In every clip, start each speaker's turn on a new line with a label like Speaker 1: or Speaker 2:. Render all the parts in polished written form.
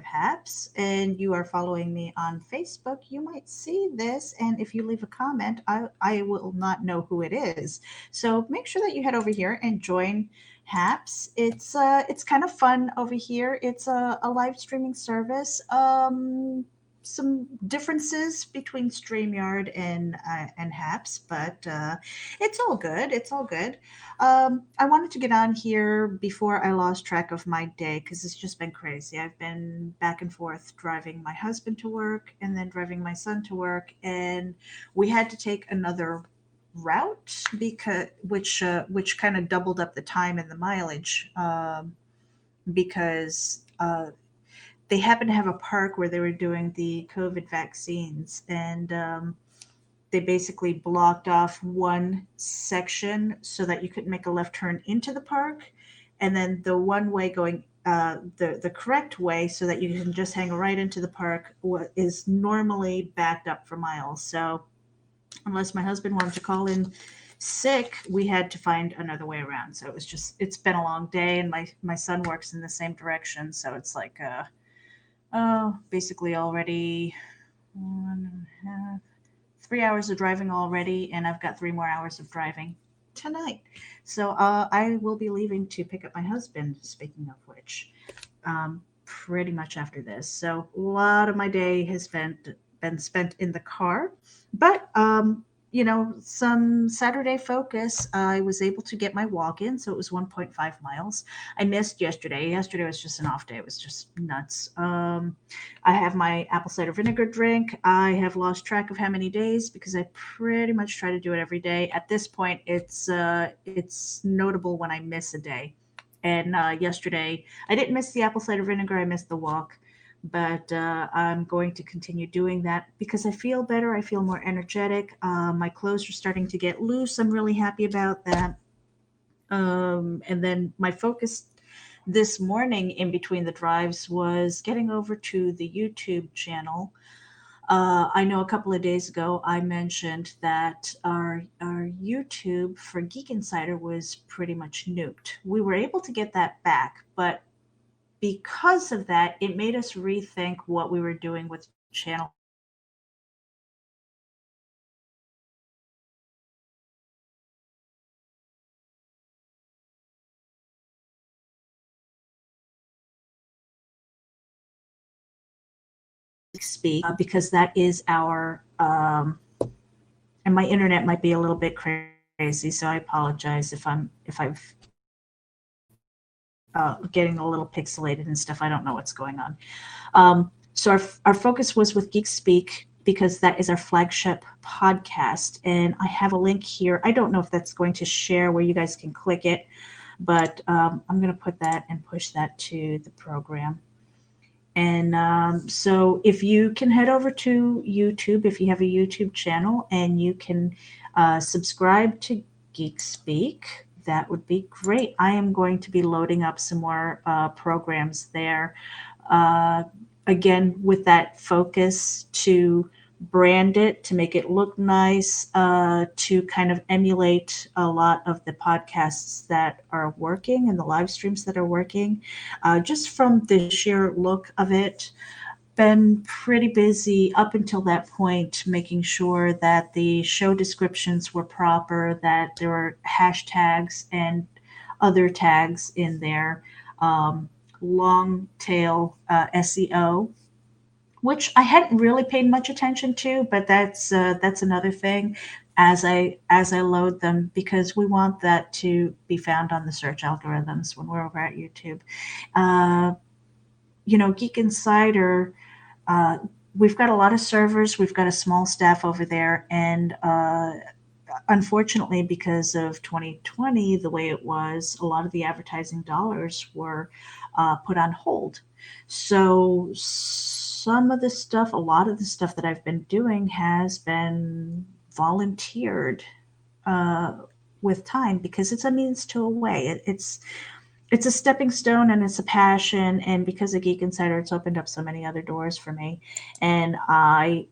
Speaker 1: Haps and you are following me on Facebook, you might see this. And if you leave a comment, I will not know who it is. So make sure that you head over here and join Haps. It's kind of fun over here. It's a live streaming service. Some differences between StreamYard and Haps, but it's all good. It's all good. I wanted to get on here before I lost track of my day because it's just been crazy. I've been back and forth driving my husband to work and then driving my son to work, and we had to take another route because which kind of doubled up the time and the mileage because they happened to have a park where they were doing the COVID vaccines, and they basically blocked off one section so that you couldn't make a left turn into the park, and then the one way going the correct way so that you can just hang right into the park is normally backed up for miles. So unless my husband wanted to call in sick, we had to find another way around. So it's been a long day, and my son works in the same direction, so it's like basically already 1.5 3 hours of driving already, and I've got 3 more hours of driving tonight. So I will be leaving to pick up my husband, speaking of which, pretty much after this. So a lot of my day has been spent in the car, but some Saturday focus. I was able to get my walk in, so it was 1.5 miles. I missed yesterday. Yesterday was just an off day. It was just nuts. I have my apple cider vinegar drink. I have lost track of how many days because I pretty much try to do it every day. At this point, it's notable when I miss a day. And yesterday, I didn't miss the apple cider vinegar. I missed the walk, but I'm going to continue doing that because I feel better. I feel more energetic. My clothes are starting to get loose. I'm really happy about that. And then my focus this morning in between the drives was getting over to the YouTube channel. I know a couple of days ago I mentioned that our YouTube for Geek Insider was pretty much nuked. We were able to get that back, but because of that, it made us rethink what we were doing with the channel. Speak because that is our and my internet might be a little bit crazy, so I apologize if I've getting a little pixelated and stuff. I don't know what's going on. So our focus was with Geek Speak because that is our flagship podcast, and I have a link here. I don't know if that's going to share where you guys can click it, but I'm going to put that and push that to the program. And so if you can head over to YouTube, if you have a YouTube channel, and you can subscribe to Geek Speak, that would be great. I am going to be loading up some more programs there. Uh, Again, with that focus to brand it, to make it look nice, to kind of emulate a lot of the podcasts that are working and the live streams that are working. Just from the sheer look of it, been pretty busy up until that point, making sure that the show descriptions were proper, that there were hashtags and other tags in there, long tail SEO, which I hadn't really paid much attention to, but that's another thing as I load them because we want that to be found on the search algorithms when we're over at YouTube. Uh, Geek Insider, uh, we've got a lot of servers, we've got a small staff over there, and unfortunately, because of 2020, the way it was, a lot of the advertising dollars were put on hold. So a lot of the stuff that I've been doing has been volunteered uh, with time because it's a means to a way. It's a stepping stone and it's a passion, and because of Geek Insider, it's opened up so many other doors for me. And I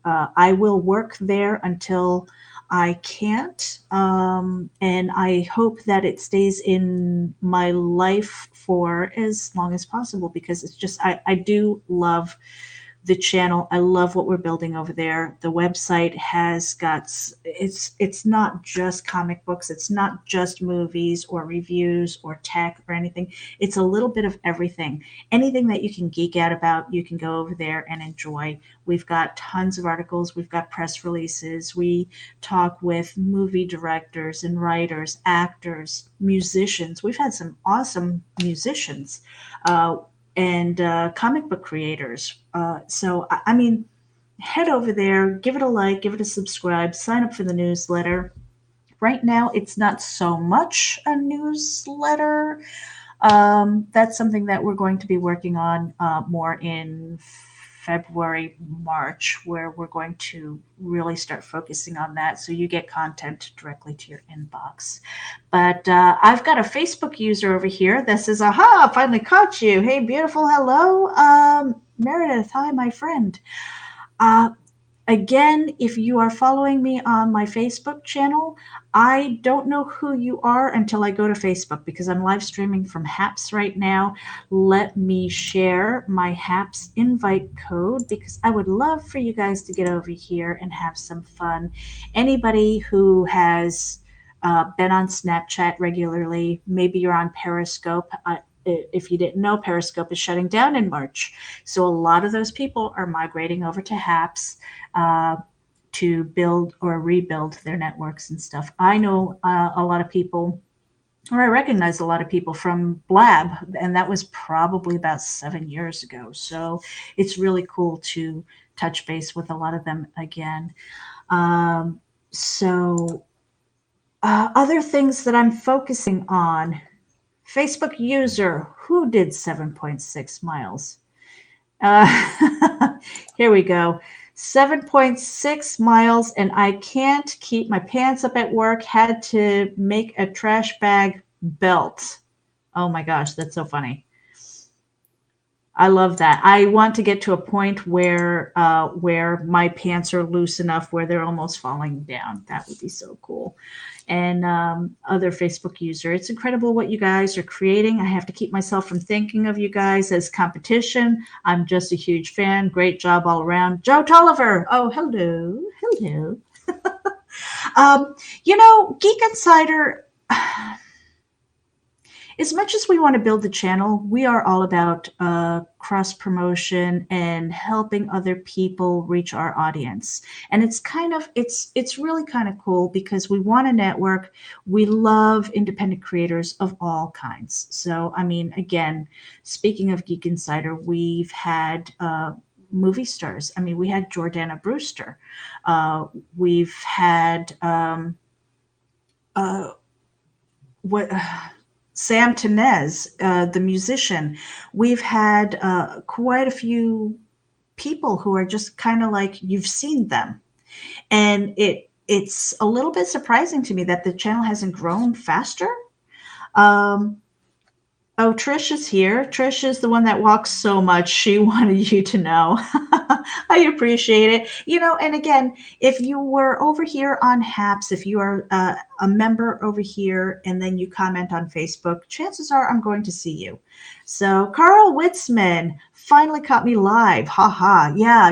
Speaker 1: will work there until I can't. And I hope that it stays in my life for as long as possible because it's just, I do love the channel. I love what we're building over there. The website has got it's not just comic books, it's not just movies or reviews or tech or anything. It's a little bit of everything. Anything that you can geek out about, you can go over there and enjoy. We've got tons of articles, we've got press releases. We talk with movie directors and writers, actors, musicians. We've had some awesome musicians. And comic book creators. So, I mean, head over there, give it a like, give it a subscribe, sign up for the newsletter. Right now, it's not so much a newsletter. That's something that we're going to be working on more in February, March, where we're going to really start focusing on that. So you get content directly to your inbox. But I've got a Facebook user over here that says, aha, finally caught you. Hey, beautiful. Hello. Meredith. Hi, my friend. Again, if you are following me on my Facebook channel, I don't know who you are until I go to Facebook because I'm live streaming from HAPS right now. Let me share my HAPS invite code because I would love for you guys to get over here and have some fun. Anybody who has been on Snapchat regularly, maybe you're on Periscope. If you didn't know, Periscope is shutting down in March. So a lot of those people are migrating over to HAPS to build or rebuild their networks and stuff. I know a lot of people, or I recognize a lot of people from Blab, and that was probably about 7 years ago. So it's really cool to touch base with a lot of them again. Other things that I'm focusing on. Facebook user who did 7.6 miles. Here we go. 7.6 miles, and I can't keep my pants up at work. Had to make a trash bag belt. Oh my gosh, that's so funny. I love that. I want to get to a point where my pants are loose enough where they're almost falling down. That would be so cool. And other Facebook user. It's incredible what you guys are creating. I have to keep myself from thinking of you guys as competition. I'm just a huge fan. Great job all around. Joe Tolliver. Oh, hello. Hello. Geek Insider, as much as we want to build the channel, we are all about cross promotion and helping other people reach our audience. And it's really kind of cool because we want to network. We love independent creators of all kinds. So, I mean, again, speaking of Geek Insider, we've had movie stars. I mean, we had Jordana Brewster. We've had Sam Tenez, the musician. We've had quite a few people who are just kind of like you've seen them, and it's a little bit surprising to me that the channel hasn't grown faster. Oh, Trish is here. Trish is the one that walks so much. She wanted you to know. I appreciate it. And again, if you were over here on HAPS, if you are a member over here and then you comment on Facebook, chances are I'm going to see you. So Carl Witzman finally caught me live. Haha. Yeah,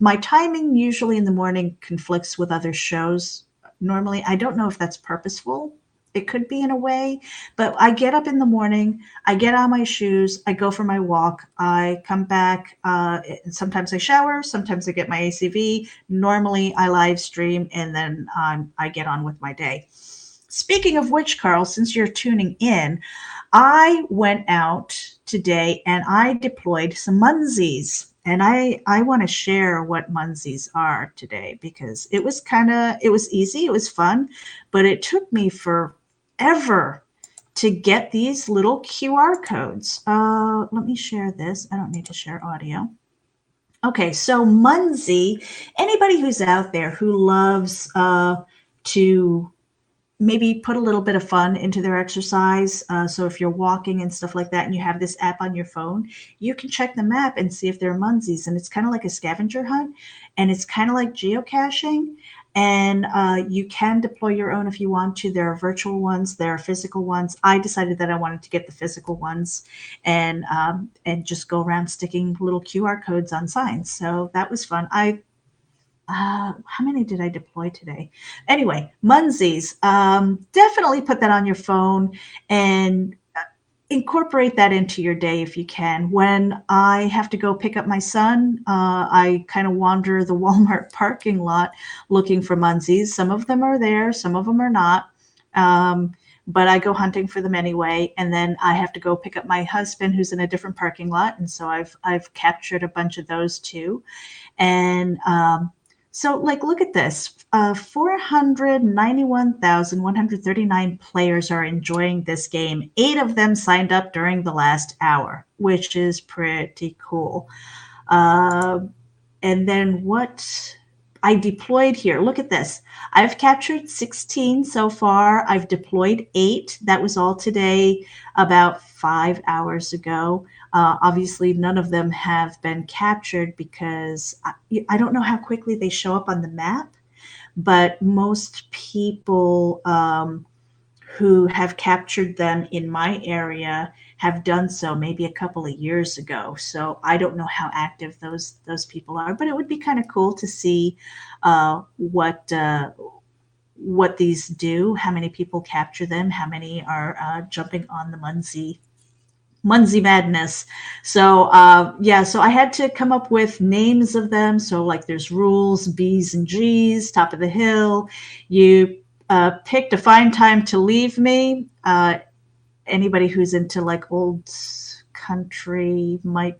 Speaker 1: my timing usually in the morning conflicts with other shows. Normally, I don't know if that's purposeful. It could be in a way, but I get up in the morning, I get on my shoes, I go for my walk, I come back. Sometimes I shower, sometimes I get my ACV. Normally I live stream and then I get on with my day. Speaking of which, Carl, since you're tuning in, I went out today and I deployed some Munsies. And I want to share what Munsies are today because it was easy, it was fun, but it took me forever to get these little QR codes. Let me share this. I don't need to share audio. Okay, so Munsie, anybody who's out there who loves to maybe put a little bit of fun into their exercise. So if you're walking and stuff like that and you have this app on your phone, you can check the map and see if there are Munsies. And it's kind of like a scavenger hunt and it's kind of like geocaching. And you can deploy your own if you want to. There are virtual ones, there are physical ones. I decided that I wanted to get the physical ones and just go around sticking little QR codes on signs. So that was fun. How many did I deploy today? Anyway, Munsies. Definitely put that on your phone and incorporate that into your day if you can. When I have to go pick up my son, I kind of wander the Walmart parking lot looking for Munsies. Some of them are there, some of them are not. But I go hunting for them anyway, and then I have to go pick up my husband who's in a different parking lot, and so I've captured a bunch of those too. And so, like, look at this. 491,139 players are enjoying this game. 8 of them signed up during the last hour, which is pretty cool. And then what I deployed here, look at this. I've captured 16 so far. I've deployed 8. That was all today, about 5 hours ago. Obviously, none of them have been captured because I don't know how quickly they show up on the map, but most people who have captured them in my area have done so maybe a couple of years ago. So I don't know how active those people are, but it would be kind of cool to see what these do, how many people capture them, how many are jumping on the Munsie madness. So so I had to come up with names of them. So like there's rules, B's and G's, top of the hill. You picked a fine time to leave me. Anybody who's into like old country might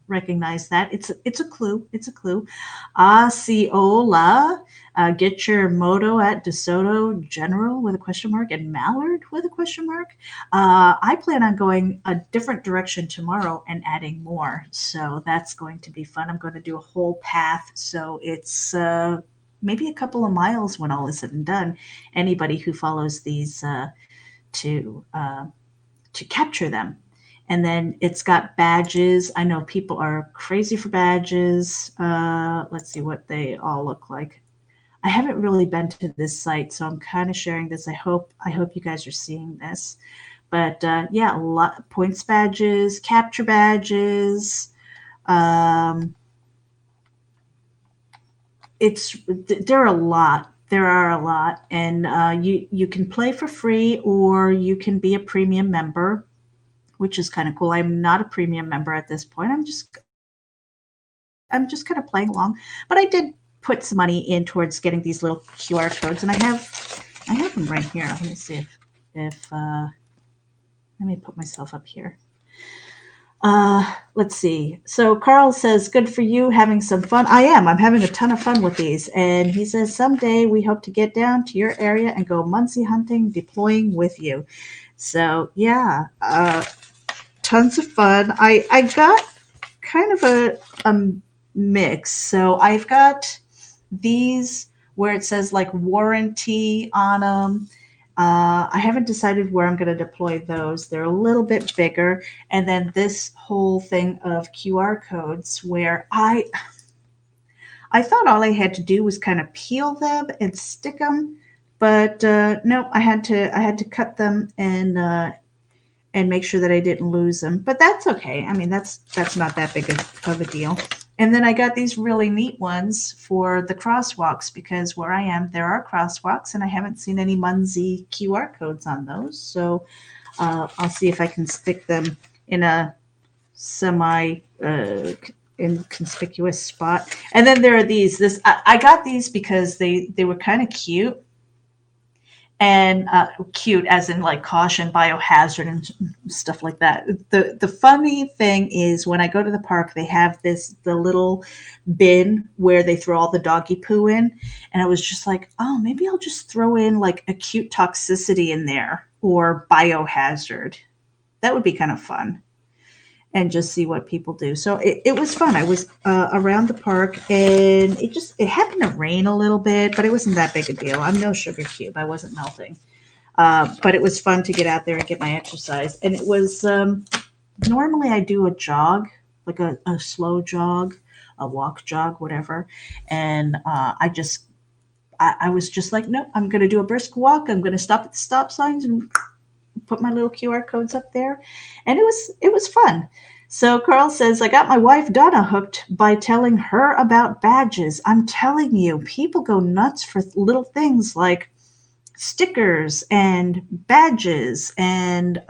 Speaker 1: recognize that. It's a clue. It's a clue. Osceola. Get your moto at DeSoto General with a question mark and Mallard with a question mark. I plan on going a different direction tomorrow and adding more. So that's going to be fun. I'm going to do a whole path. So it's maybe a couple of miles when all is said and done. Anybody who follows these to capture them. And then it's got badges. I know people are crazy for badges. Let's see what they all look like. I haven't really been to this site, so I'm kind of sharing this. I hope you guys are seeing this. But yeah, a lot points badges, capture badges. There are a lot. There are a lot, and you can play for free or you can be a premium member, which is kind of cool. I'm not a premium member at this point. I'm just kind of playing along, but I did put some money in towards getting these little QR codes, and I have them right here. Let me see if let me put myself up here. Let's see. So Carl says, good for you, having some fun. I am. I'm having a ton of fun with these. And he says, someday we hope to get down to your area and go Muncie hunting, deploying with you. So yeah, tons of fun. I got kind of a mix. So I've got these where it says like warranty on them. I haven't decided where I'm going to deploy those. They're a little bit bigger. And then this whole thing of QR codes where I thought all I had to do was kind of peel them and stick them, but no, I had to cut them and make sure that I didn't lose them. But that's okay. I mean, that's not that big of a deal. And then I got these really neat ones for the crosswalks because where I am, there are crosswalks, and I haven't seen any Munsie QR codes on those. So I'll see if I can stick them in a semi inconspicuous spot. And then there are these. I got these because they were kind of cute. And cute as in like caution, biohazard, and stuff like that. The funny thing is when I go to the park, they have the little bin where they throw all the doggy poo in, and I was just like, oh, maybe I'll just throw in like acute toxicity in there or biohazard. That would be kind of fun. And just see what people do. So it was fun. I was around the park, and it happened to rain a little bit, but it wasn't that big a deal. I'm no sugar cube. I wasn't melting. But it was fun to get out there and get my exercise. And it was normally I do a jog, like a slow jog, a walk jog, whatever. And I just I was just like, no, I'm going to do a brisk walk. I'm going to stop at the stop signs and put my little QR codes up there. And it was fun. So Carl says, I got my wife Donna hooked by telling her about badges. I'm telling you, people go nuts for little things like stickers and badges and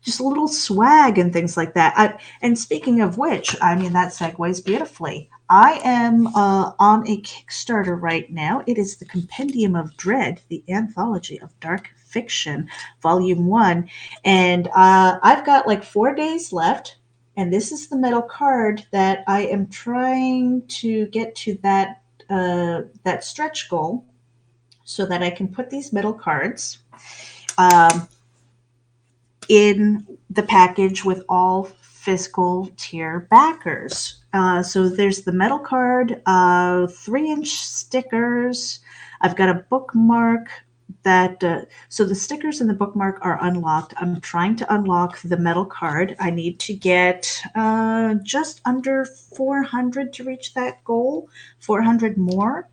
Speaker 1: just a little swag and things like that. And speaking of which, I mean, that segues beautifully. I am on a Kickstarter right now. It is the Compendium of Dread, the anthology of dark fiction, volume 1. And I've got like 4 days left. And this is the metal card that I am trying to get to that stretch goal so that I can put these metal cards in the package with all physical tier backers. So there's the metal card, 3-inch stickers. I've got a bookmark that, so the stickers and the bookmark are unlocked. I'm trying to unlock the metal card. I need to get just under 400 to reach that goal, 400 more.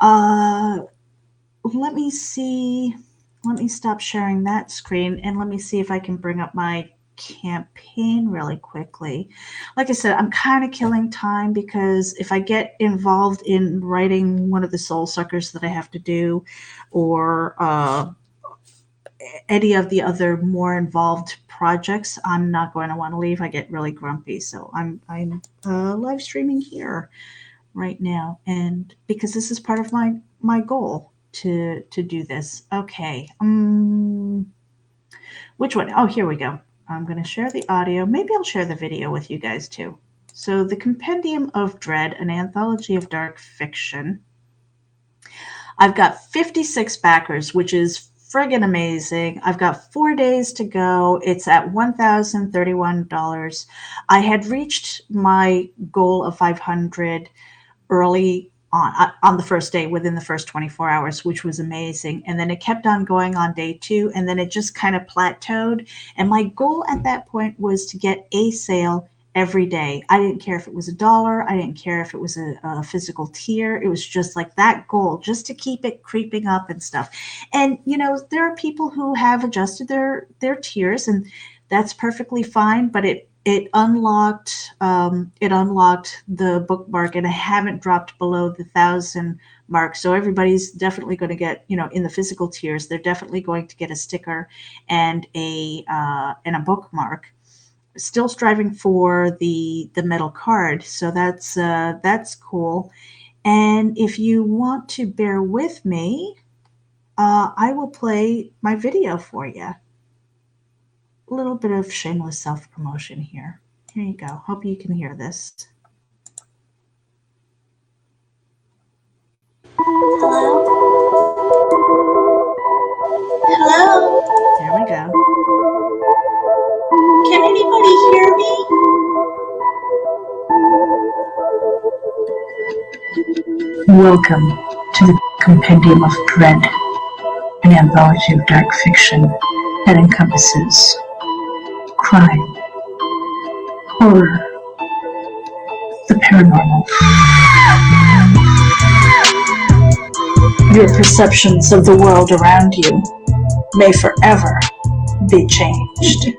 Speaker 1: Let me see. Let me stop sharing that screen and let me see if I can bring up my campaign really quickly. Like I said, I'm kind of killing time because if I get involved in writing one of the soul suckers that I have to do or any of the other more involved projects, I'm not going to want to leave. I get really grumpy. So I'm live streaming here right now, and because this is part of my goal to do this. Okay. Which one? Oh, here we go. I'm going to share the audio. Maybe I'll share the video with you guys too. So the Compendium of Dread, an anthology of dark fiction. I've got 56 backers, which is friggin' amazing. I've got 4 days to go. It's at $1,031. I had reached my goal of 500 early on the first day, within the first 24 hours, which was amazing. And then it kept on going on day 2, and then it just kind of plateaued. And my goal at that point was to get a sale every day. I didn't care if it was $1. I didn't care if it was a physical tier. It was just like that goal, just to keep it creeping up and stuff. And, you know, there are people who have adjusted their tiers, and that's perfectly fine, but it unlocked the bookmark, and I haven't dropped below the 1,000 mark. So everybody's definitely going to get, you know, in the physical tiers, they're definitely going to get a sticker and a bookmark. Still striving for the metal card, so that's cool. And if you want to bear with me, I will play my video for you. A little bit of shameless self-promotion here. Here you go. Hope you can hear this. Hello? Hello? There we go. Can anybody hear me? Welcome to the Compendium of Dread, an anthology of dark fiction that encompasses crime, horror, the paranormal. Your perceptions of the world around you may forever be changed.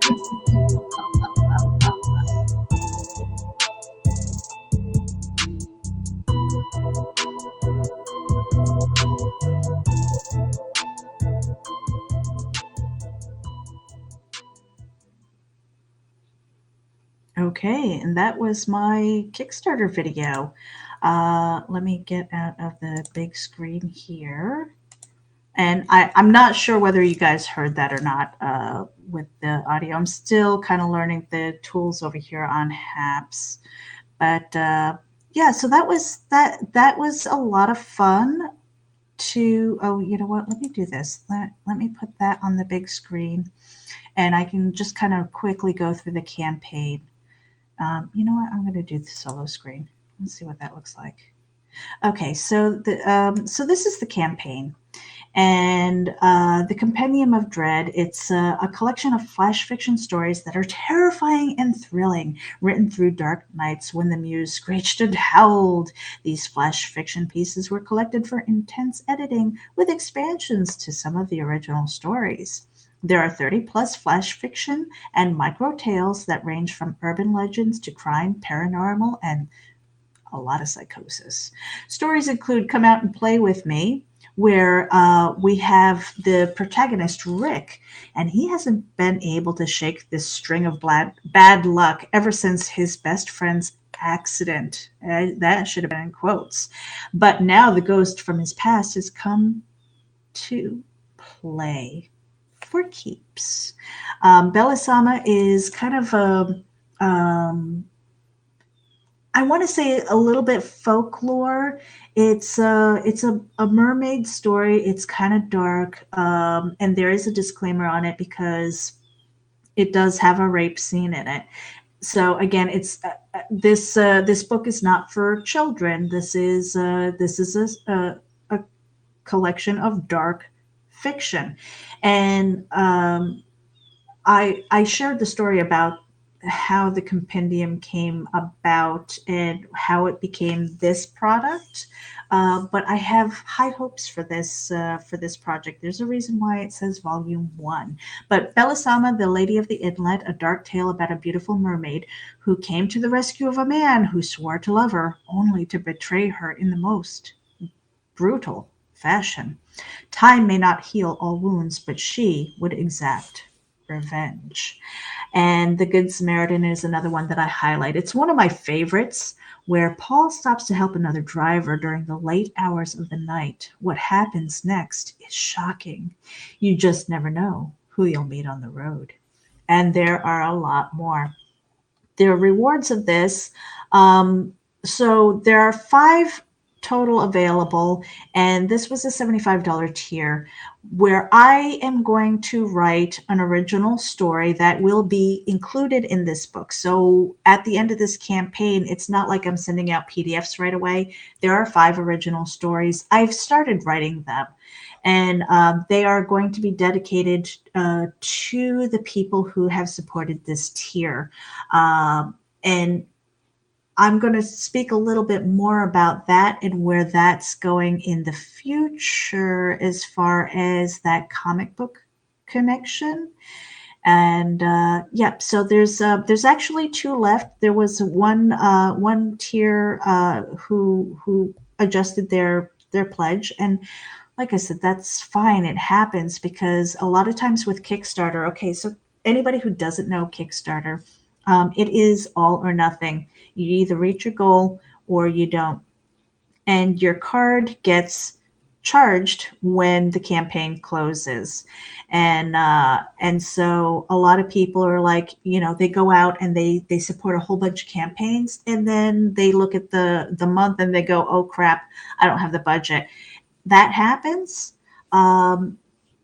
Speaker 1: Okay, and that was my Kickstarter video. Let me get out of the big screen here. And I'm not sure whether you guys heard that or not with the audio. I'm still kind of learning the tools over here on HAPS. But yeah, so that was a lot of fun to, oh, you know what? Let me do this. Let me put that on the big screen, and I can just kind of quickly go through the campaign. You know what? I'm going to do the solo screen. Let's see what that looks like. Okay, so so this is the campaign, And the Compendium of Dread, it's a collection of flash fiction stories that are terrifying and thrilling, written through dark nights when the muse screeched and howled. These flash fiction pieces were collected for intense editing with expansions to some of the original stories. There are 30 plus flash fiction and micro tales that range from urban legends to crime, paranormal, and a lot of psychosis. Stories include Come Out and Play with Me, where we have the protagonist, Rick, and he hasn't been able to shake this string of bad luck ever since his best friend's accident. That should have been in quotes. But now the ghost from his past has come to play for keeps. Belisama is kind of I want to say a little bit folklore. It's a mermaid story. It's kind of dark, and there is a disclaimer on it because it does have a rape scene in it. So again, it's this book is not for children. This is a collection of dark fiction, and I shared the story about how the compendium came about and how it became this product. But I have high hopes for this project. There's a reason why it says Volume One. But Belisama, the Lady of the Inlet, a dark tale about a beautiful mermaid who came to the rescue of a man who swore to love her, only to betray her in the most brutal fashion. Time may not heal all wounds, but she would exact revenge. And The Good Samaritan is another one that I highlight. It's one of my favorites where Paul stops to help another driver during the late hours of the night. What happens next is shocking. You just never know who you'll meet on the road. And there are a lot more. There are rewards of this. So there are 5 total available, and this was a $75 tier where I am going to write an original story that will be included in this book. So at the end of this campaign, it's not like I'm sending out PDFs right away. There are 5 original stories. I've started writing them, and they are going to be dedicated to the people who have supported this tier. And I'm going to speak a little bit more about that and where that's going in the future as far as that comic book connection. And yeah, so there's actually 2 left. There was one tier who adjusted their pledge, and like I said, that's fine. It happens because a lot of times with Kickstarter, okay, so anybody who doesn't know Kickstarter, it is all or nothing. You either reach your goal or you don't. And your card gets charged when the campaign closes. And so a lot of people are like, they go out and they support a whole bunch of campaigns, and then they look at the month and they go, oh crap, I don't have the budget. That happens.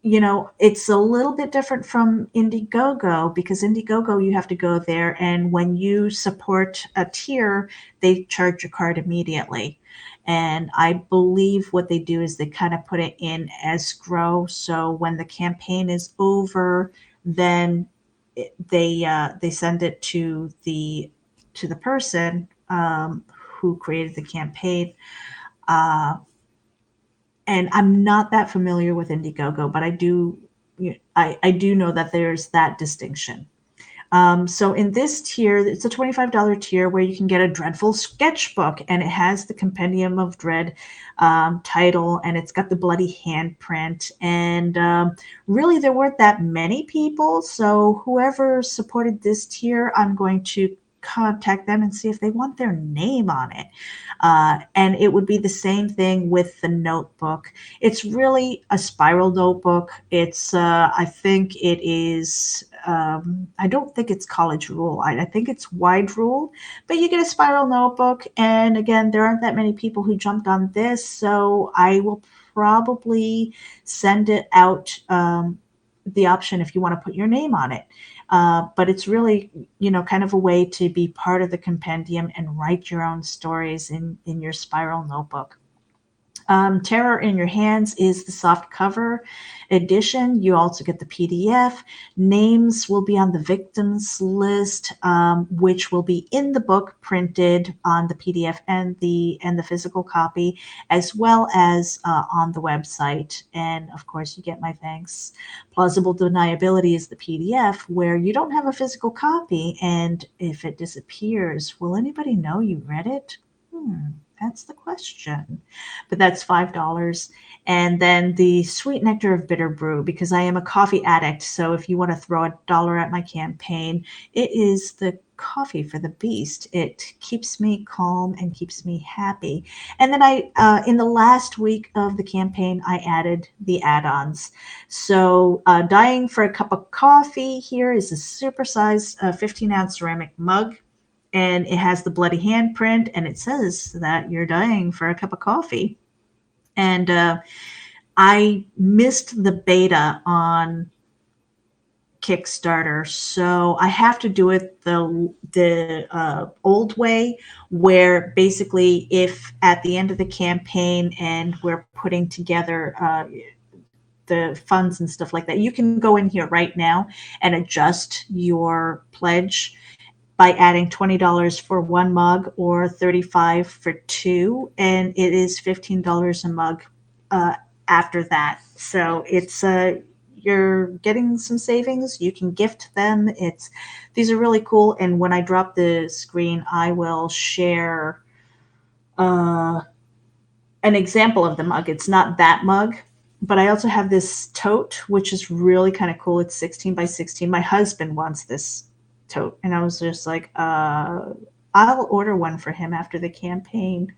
Speaker 1: It's a little bit different from Indiegogo because Indiegogo, you have to go there, and when you support a tier, they charge your card immediately. And I believe what they do is they kind of put it in escrow. So when the campaign is over, then they send it to the person who created the campaign. Uh, and I'm not that familiar with Indiegogo, but I do know that there's that distinction. So in this tier, it's a $25 tier where you can get a Dreadful Sketchbook, and it has the Compendium of Dread title, and it's got the bloody handprint. And really, there weren't that many people, so whoever supported this tier, I'm going to contact them and see if they want their name on it. And it would be the same thing with the notebook. It's really a spiral notebook. I think it is, I don't think it's college rule. I think it's wide rule, but you get a spiral notebook. And again, there aren't that many people who jumped on this, so I will probably send it out, the option if you want to put your name on it. But it's really, kind of a way to be part of the compendium and write your own stories in your spiral notebook. Terror in Your Hands is the soft cover edition. You also get the PDF. Names will be on the victims list, which will be in the book printed on the PDF and the physical copy, as well as on the website. And of course, you get my thanks. Plausible Deniability is the PDF where you don't have a physical copy, and if it disappears, will anybody know you read it? That's the question. But that's $5. And then the Sweet Nectar of Bitter Brew, because I am a coffee addict. So if you want to throw $1 at my campaign, it is the coffee for the beast. It keeps me calm and keeps me happy. And then in the last week of the campaign, I added the add-ons. So Dying for a Cup of Coffee here is a supersized 15-ounce ceramic mug. And it has the bloody handprint, and it says that you're dying for a cup of coffee. And I missed the beta on Kickstarter, so I have to do it the old way, where basically if at the end of the campaign and we're putting together the funds and stuff like that, you can go in here right now and adjust your pledge by adding $20 for one mug or $35 for two, and it is $15 a mug after that. So it's you're getting some savings. You can gift them. These are really cool. And when I drop the screen, I will share an example of the mug. It's not that mug, but I also have this tote, which is really kind of cool. It's 16 by 16. My husband wants this tote, and I was just like, I'll order one for him after the campaign.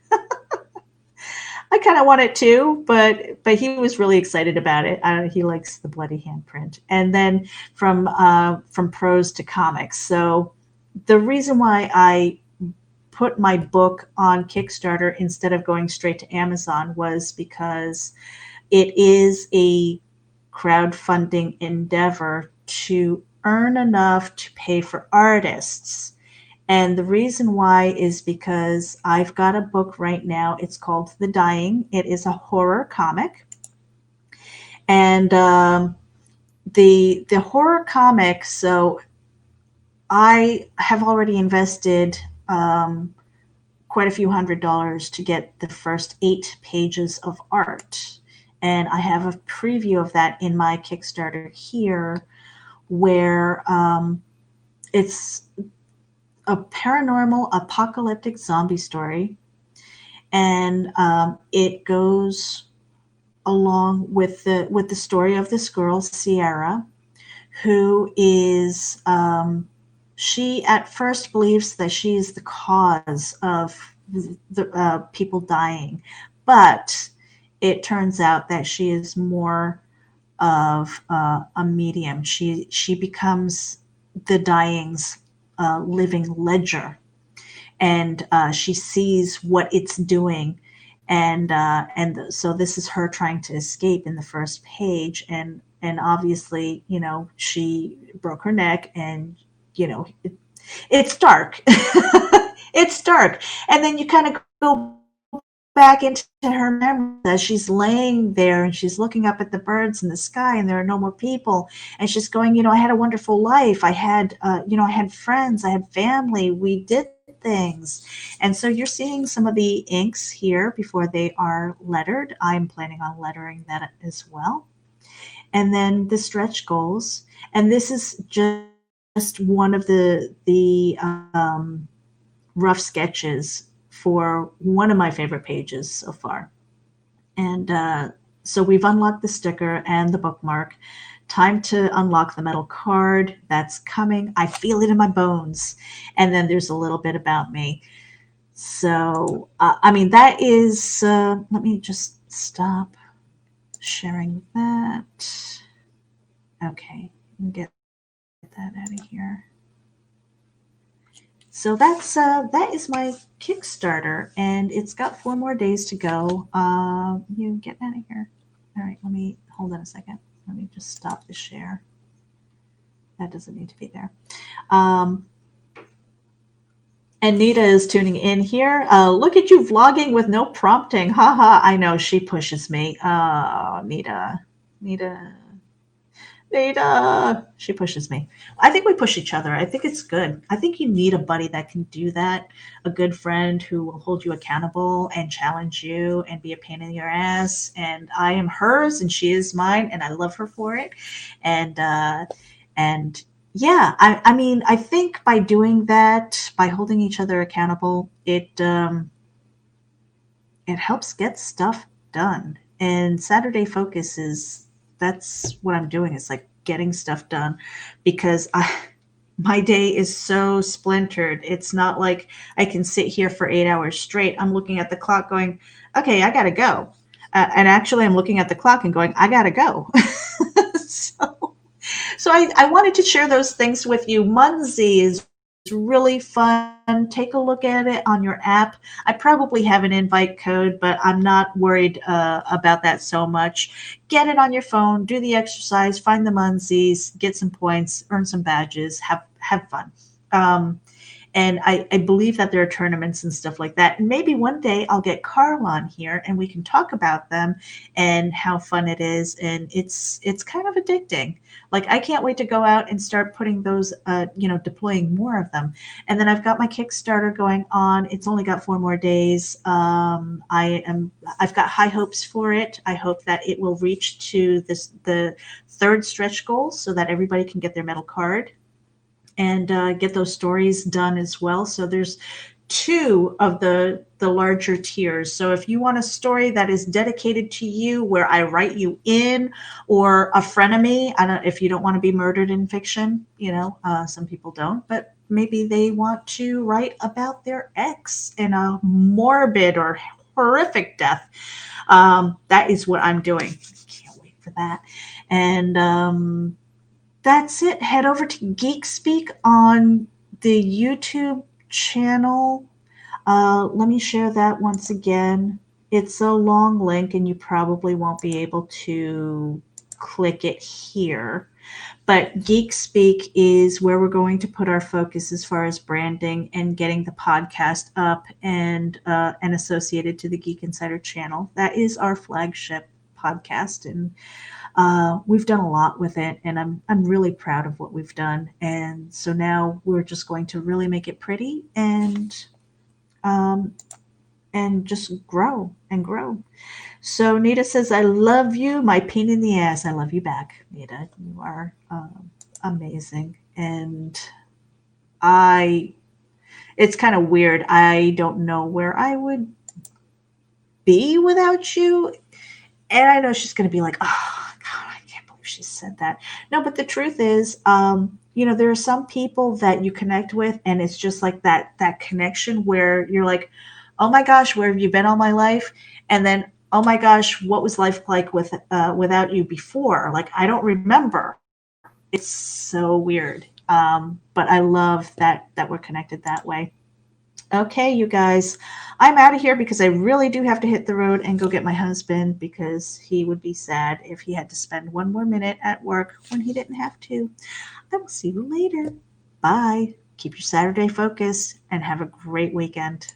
Speaker 1: I kind of want it too, but he was really excited about it. He likes the bloody handprint. And then from prose to comics. So the reason why I put my book on Kickstarter instead of going straight to Amazon was because it is a crowdfunding endeavor to earn enough to pay for artists. And the reason why is because I've got a book right now. It's called The Dying. It is a horror comic. And the horror comic, so I have already invested quite a few $100s to get the first 8 pages of art. And I have a preview of that in my Kickstarter here, where it's a paranormal apocalyptic zombie story. And it goes along with the story of this girl, Sierra, who is, she at first believes that she is the cause of the people dying, but it turns out that she is more of a medium. She becomes the dying's living ledger, and she sees what it's doing, and so this is her trying to escape in the first page, and obviously, she broke her neck, and it's dark. It's dark, and then you kind of go back into her memory as she's laying there and she's looking up at the birds in the sky, and there are no more people, and she's going, I had a wonderful life. I had I had friends, I had family, we did things. And so you're seeing some of the inks here before they are lettered. I'm planning on lettering that as well. And then the stretch goals, and this is just one of the rough sketches for one of my favorite pages so far. And so we've unlocked the sticker and the bookmark. Time to unlock the metal card. That's coming. I feel it in my bones. And then there's a little bit about me. So, that is, let me just stop sharing that. Okay, get that out of here. So that is my Kickstarter, and it's got 4 more days to go. You get out of here. All right, let me hold on a second. Let me just stop the share. That doesn't need to be there. And Nita is tuning in here. Look at you vlogging with no prompting. Haha, I know she pushes me. Nita, Nita, Nita. She pushes me. I think we push each other. I think it's good. I think you need a buddy that can do that. A good friend who will hold you accountable and challenge you and be a pain in your ass. And I am hers and she is mine, and I love her for it. And yeah, I mean, I think by doing that, by holding each other accountable, it helps get stuff done. And Saturday Focus is that's what I'm doing. It's like getting stuff done because I my day is so splintered. It's not like I can sit here for 8 hours straight. I'm looking at the clock going, okay, I gotta go. And actually, I'm looking at the clock and going, I gotta go. so so I wanted to share those things with you. Munzie is really fun. Take a look at it on your app. I probably have an invite code, but I'm not worried about that so much. Get it on your phone, do the exercise, find the Munzies, get some points, earn some badges, have fun. And I believe that there are tournaments and stuff like that. And maybe one day I'll get Carl on here and we can talk about them and how fun it is. And it's kind of addicting. Like I can't wait to go out and start putting those, deploying more of them. And then I've got my Kickstarter going on. It's only got 4 more days. I've got high hopes for it. I hope that it will reach to the third stretch goal so that everybody can get their metal card and get those stories done as well. So there's two of the larger tiers. So if you want a story that is dedicated to you, where I write you in, or a frenemy, I don't. If you don't want to be murdered in fiction, some people don't, but maybe they want to write about their ex in a morbid or horrific death. That is what I'm doing. I can't wait for that. And that's it. Head over to Geek Speak on the YouTube channel. Let me share that once again. It's a long link and you probably won't be able to click it here. But Geek Speak is where we're going to put our focus as far as branding and getting the podcast up and associated to the Geek Insider channel. That is our flagship podcast, and we've done a lot with it, and I'm really proud of what we've done. And so now we're just going to really make it pretty um, and just grow and grow. So Nita says, "I love you, my pain in the ass." I love you back, Nita. You are amazing, and it's kind of weird. I don't know where I would be without you. And I know she's going to be like, oh, God, I can't believe she said that. No, but the truth is, there are some people that you connect with, and it's just like that connection where you're like, oh my gosh, where have you been all my life? And then, oh my gosh, what was life like without you before? Like, I don't remember. It's so weird. But I love that we're connected that way. Okay, you guys, I'm out of here because I really do have to hit the road and go get my husband because he would be sad if he had to spend one more minute at work when he didn't have to. I will see you later. Bye. Keep your Saturday focused and have a great weekend.